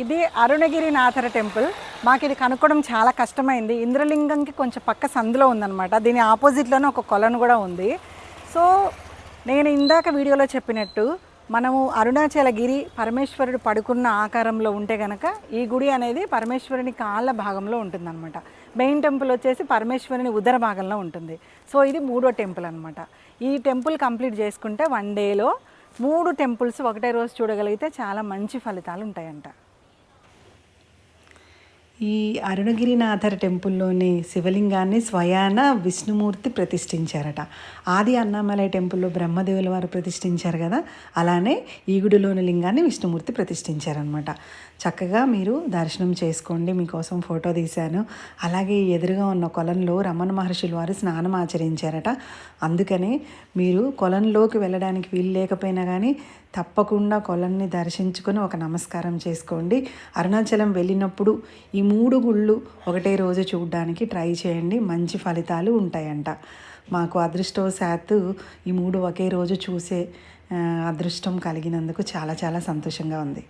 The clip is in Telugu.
ఇది అరుణగిరినాథర టెంపుల్. మాకు ఇది కనుక్కోవడం చాలా కష్టమైంది. ఇంద్రలింగంకి కొంచెం పక్క సందులో ఉందన్నమాట. దీని ఆపోజిట్లోనే ఒక కొలను కూడా ఉంది. సో నేను ఇందాక వీడియోలో చెప్పినట్టు మనము అరుణాచలగిరి పరమేశ్వరుడు పడుకున్న ఆకారంలో ఉంటే కనుక ఈ గుడి అనేది పరమేశ్వరుని కాళ్ళ భాగంలో ఉంటుందన్నమాట. మెయిన్ టెంపుల్ వచ్చేసి పరమేశ్వరుని ఉదర భాగంలో ఉంటుంది. సో ఇది 3వ టెంపుల్ అనమాట. ఈ టెంపుల్ కంప్లీట్ చేసుకుంటే 1 డేలో 3 టెంపుల్స్ ఒకటే రోజు చూడగలిగితే చాలా మంచి ఫలితాలు ఉంటాయంట. ఈ అరుణగిరినాథర్ టెంపుల్లోని శివలింగాన్ని స్వయాన విష్ణుమూర్తి ప్రతిష్ఠించారట. ఆది అన్నామలై టెంపుల్లో బ్రహ్మదేవుల వారు ప్రతిష్ఠించారు కదా, అలానే ఈ గుడిలోని లింగాన్ని విష్ణుమూర్తి ప్రతిష్ఠించారనమాట. చక్కగా మీరు దర్శనం చేసుకోండి. మీకోసం ఫోటో తీశాను. అలాగే ఎదురుగా ఉన్న కొలంలో రమణ మహర్షుల వారు స్నానం ఆచరించారట. అందుకని మీరు కొలంలోకి వెళ్ళడానికి వీలు లేకపోయినా కానీ తప్పకుండా కొలన్ని దర్శించుకొని ఒక నమస్కారం చేసుకోండి. అరుణాచలం వెళ్ళినప్పుడు ఈ 3 గుళ్ళు ఒకటే రోజు చూడడానికి ట్రై చేయండి. మంచి ఫలితాలు ఉంటాయంట. మాకు అదృష్టవశాత్తు ఈ 3 ఒకే రోజు చూసే అదృష్టం కలిగినందుకు చాలా చాలా సంతోషంగా ఉంది.